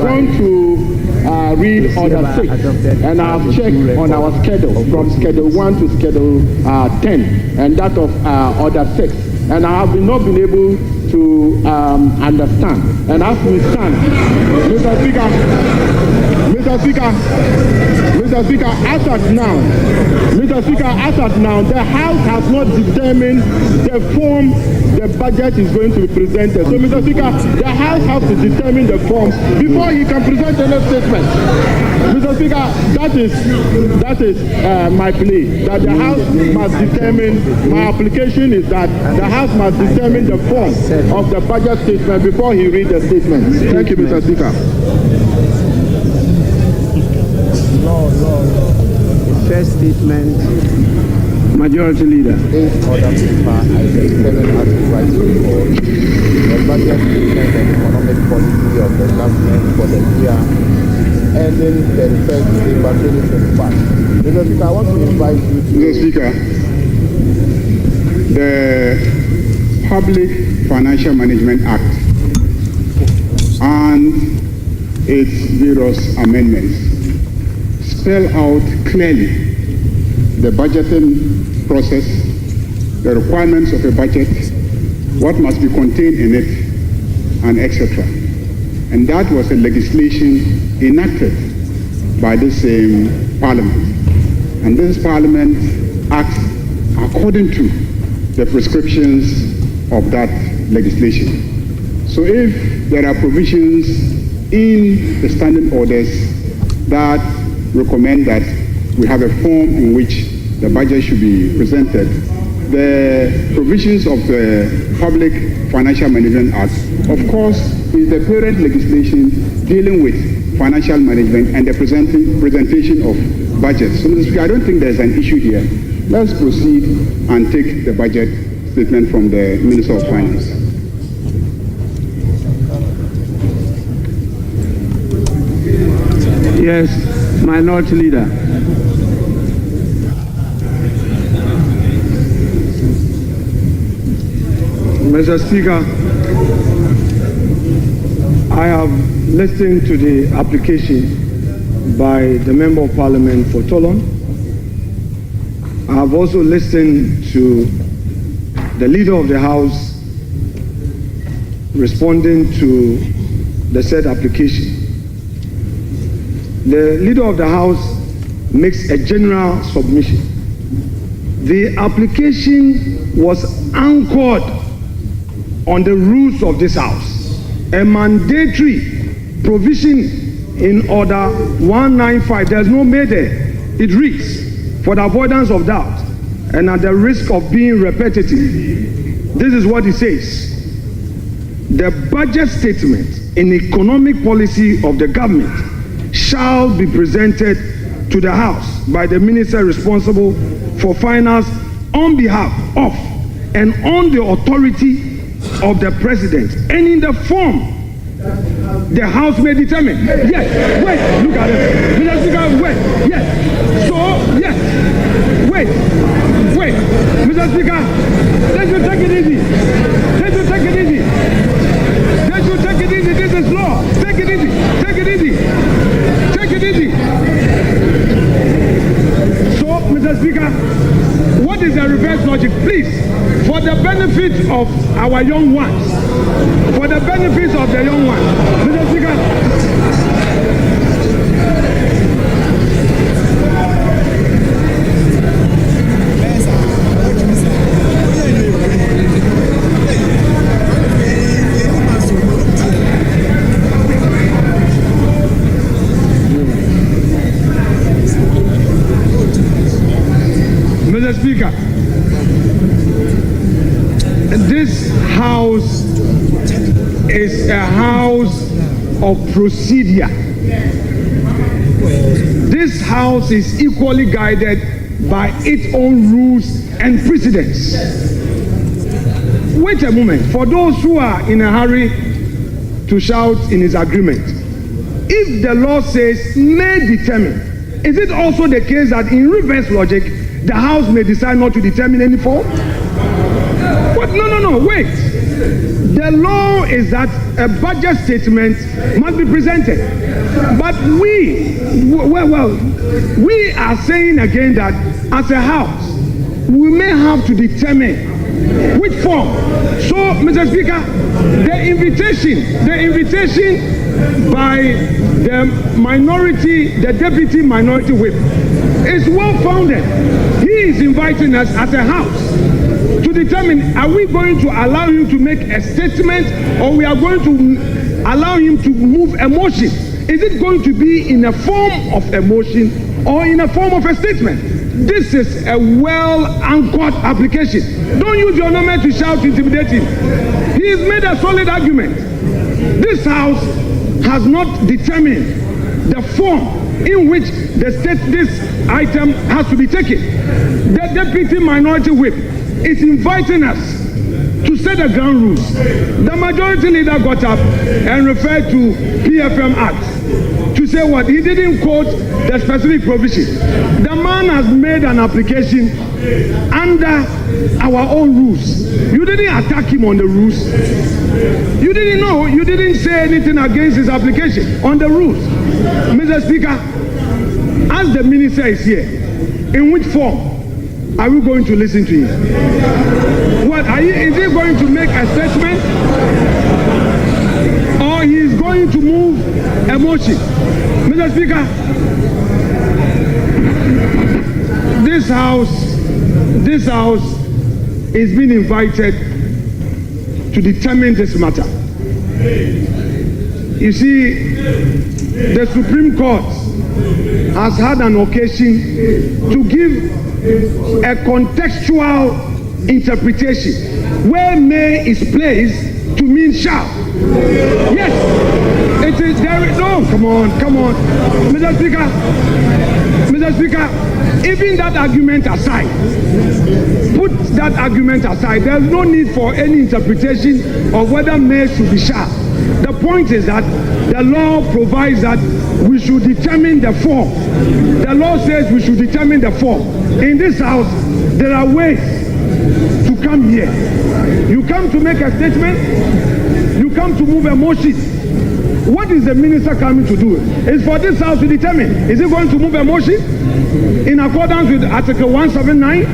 going to read Order 6, and I've checked on our schedule from Schedule 1 to Schedule 10, and that of Order 6, and I have not been able to understand. And as we stand, Mr. Speaker, as at now, the House has not determined the form the budget is going to be presented. So, Mr. Speaker, the House has to determine the form before he can present any statement. Mr. Speaker, that is my plea, that the House must determine, my application is that the House must determine the form of the budget statement before he reads the statement. Thank you, Mr. Speaker. First statement. Majority Leader. This order paper, I think 7 articles rights report. The budget statement and economic policy of the government for the year ending 31st December 2025. Mr. Speaker, I want to invite you to... Mr. Speaker, the Public Financial Management Act and its various amendments spell out clearly the budgeting process, the requirements of a budget, what must be contained in it, and etc. And that was a legislation enacted by the same Parliament. And this Parliament acts according to the prescriptions of that legislation. So if there are provisions in the standing orders that recommend that we have a form in which the budget should be presented, the provisions of the Public Financial Management Act, of course, is the parent legislation dealing with financial management and the presentation of budgets. So, Mr. Speaker, I don't think there's an issue here. Let's proceed and take the budget statement from the Minister of Finance. Yes, Minority Leader. Mr. Speaker, I have listened to the application by the Member of Parliament for Toulon. I have also listened to the Leader of the House responding to the said application. The Leader of the House makes a general submission. The application was anchored on the rules of this House. A mandatory provision in Order 195, there's no made there. It reads, for the avoidance of doubt and at the risk of being repetitive, this is what it says. The budget statement in economic policy of the government shall be presented to the House by the Minister responsible for finance on behalf of and on the authority of the President, and in the form the House may determine. Yes, wait, look at it. Mr. Speaker, wait, yes. So, yes, wait, Mr. Speaker, let you take it easy. Let you take it easy. Let you take it easy. This is law. Take it easy. Take it easy. Take it easy. So, Mr. Speaker, what is the reverse logic? Please, for the benefit of our young ones, for the benefit of the young ones, Mr. Speaker, Mr. Speaker, this House is a house of procedure. This House is equally guided by its own rules and precedents. Wait a moment. For those who are in a hurry to shout in his agreement, if the law says may determine, is it also the case that in reverse logic, the House may decide not to determine any form? What? No, wait. The law is that a budget statement must be presented. But we are saying again that as a house, we may have to determine which form. So, Mr. Speaker, the invitation by the deputy minority whip is well founded. He is inviting us as a house to determine, are we going to allow him to make a statement, or we are going to allow him to move a motion? Is it going to be in a form of a motion or in a form of a statement? This is a well-anchored application. Don't use your number to shout intimidating. He has made a solid argument. This House has not determined the form in which this item has to be taken. The deputy minority whip is inviting us to set the ground rules. The majority leader got up and referred to PFM Act to say what? He didn't quote the specific provision. The man has made an application under our own rules. You didn't attack him on the rules. You didn't know. You didn't say anything against his application on the rules. Mr. Speaker, as the minister is here, in which form are we going to listen to him? What is he going to make a statement, or he is going to move a motion? Mr. Speaker, this house is being invited to determine this matter. You see, the Supreme Court has had an occasion to give a contextual interpretation where may is placed to mean shall. Yes, it is there. No, come on, Mr. Speaker, even that argument aside, put that argument aside. There's no need for any interpretation of whether may should be shall. The point is that the law provides that we should determine the form. The law says we should determine the form. In this house, there are ways to come here. You come to make a statement. You come to move a motion. What is the minister coming to do? It's for this house to determine. Is he going to move a motion in accordance with Article 179?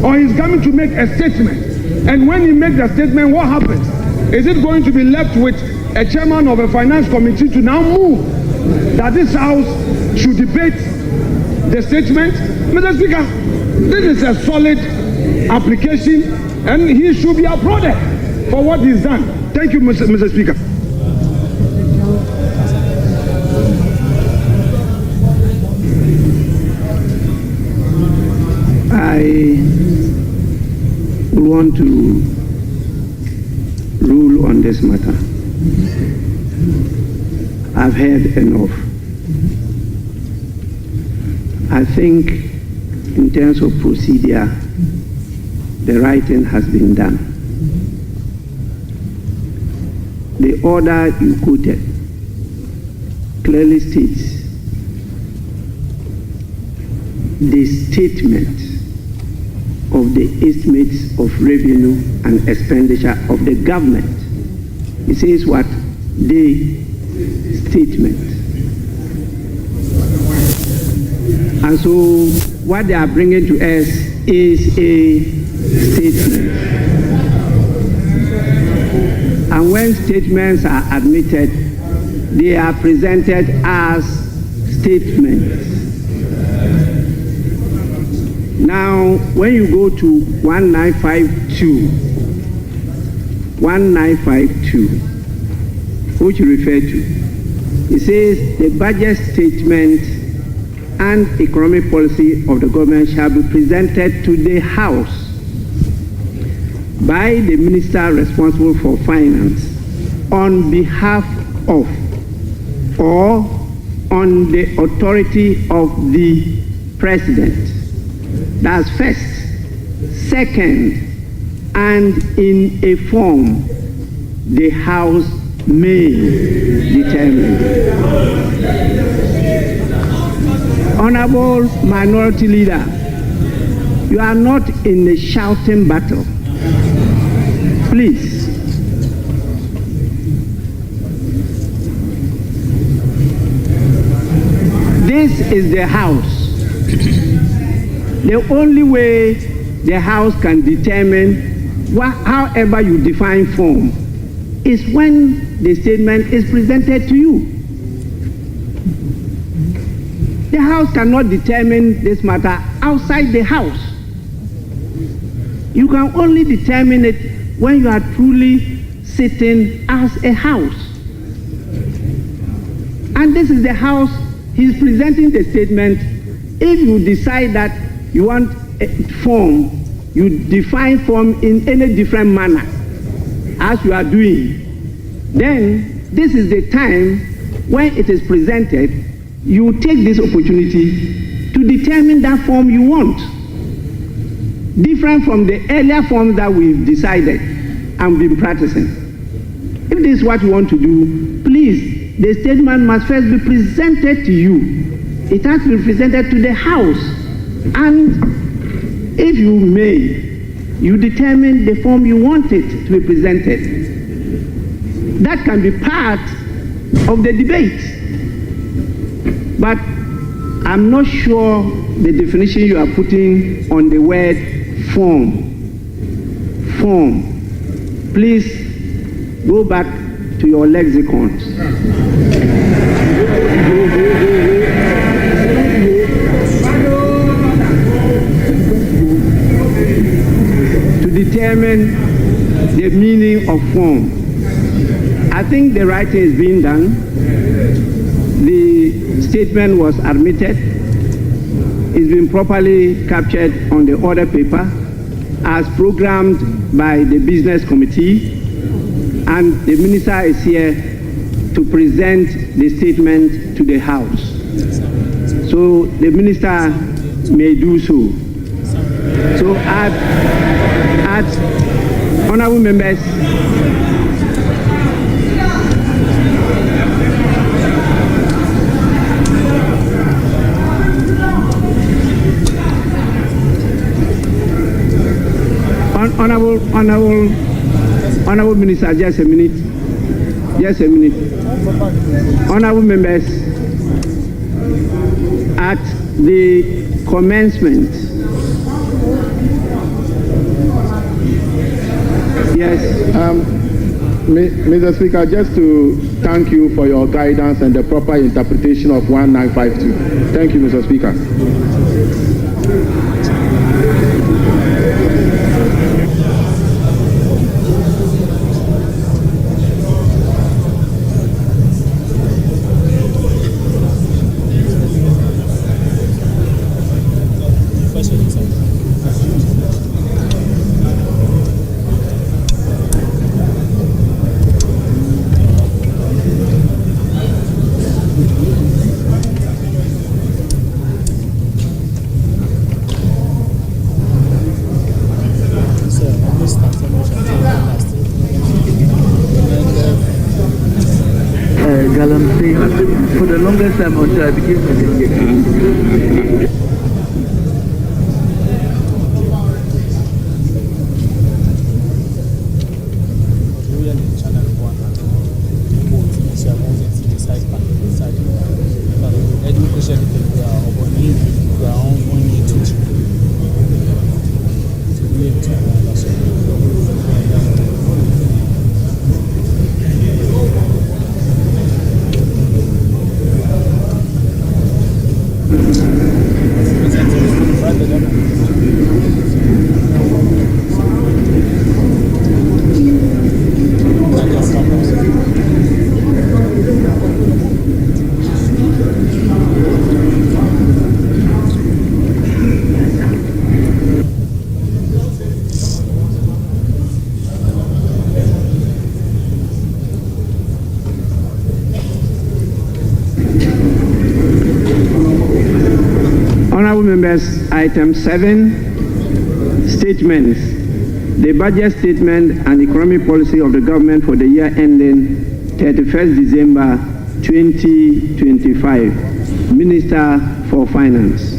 Or he's coming to make a statement? And when he makes the statement, what happens? Is it going to be left with a chairman of a finance committee to now move that this house should debate the statement? Mr. Speaker, this is a solid application, and he should be applauded for what he's done. Thank you, Mr. Speaker. I want to rule on this matter. I've heard enough. I think in terms of procedure, the right thing has been done. The order you quoted clearly states the statement of the estimates of revenue and expenditure of the government. It says what? The statement. And so what they are bringing to us is a statement. And when statements are admitted, they are presented as statements. Now, when you go to 1952, which you refer to, it says the budget statement and economic policy of the government shall be presented to the House by the minister responsible for finance on behalf of or on the authority of the president. That's first. Second, and in a form the House may determine. Honorable Minority Leader, you are not in a shouting battle. Please, This is the House. The only way the House can determine however you define form is when the statement is presented to you. The House cannot determine this matter outside the House. You can only determine it when you are truly sitting as a House. And this is the House. He's presenting the statement. If you decide that you want a form, you define form in any different manner as you are doing, then this is the time when it is presented, you take this opportunity to determine that form you want, different from the earlier forms that we've decided and been practicing. If this is what you want to do, please, the statement must first be presented to you. It has to be presented to the House. And if you may, you determine the form you want it to be presented. That can be part of the debate. But I'm not sure the definition you are putting on the word form. Form. Please go back to your lexicons. To determine the meaning of form. I think the writing is being done. The statement was admitted. It's been properly captured on the order paper as programmed by the business committee, and the minister is here to present the statement to the House. So the minister may do so. So at honorable members, Honorable Minister, just a minute. Honorable members, at the commencement, yes. Mr. Speaker, just to thank you for your guidance and the proper interpretation of 1952. Thank you, Mr. Speaker. For the longest time until I became president. Honorable members, item 7, statements. The budget statement and economic policy of the government for the year ending 31st December 2025. Minister for Finance.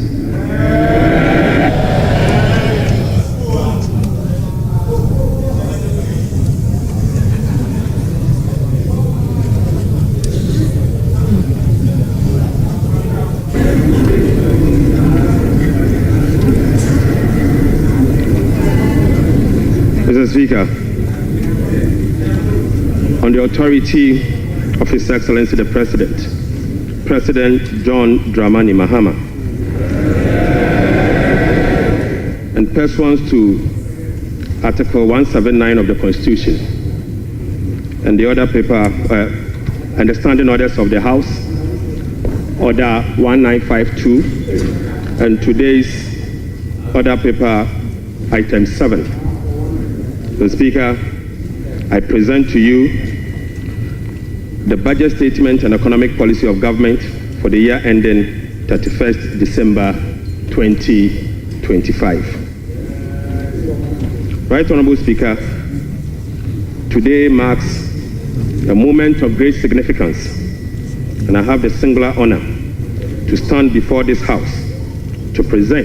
Speaker, on the authority of His Excellency the President, President John Dramani Mahama, and pursuant to Article 179 of the Constitution and the other paper and the standing orders of the House, Order 1952, and today's order paper, Item 7. Mr. Speaker, I present to you the budget statement and economic policy of government for the year ending 31st December 2025. Right Honorable Speaker, today marks a moment of great significance, and I have the singular honor to stand before this House to present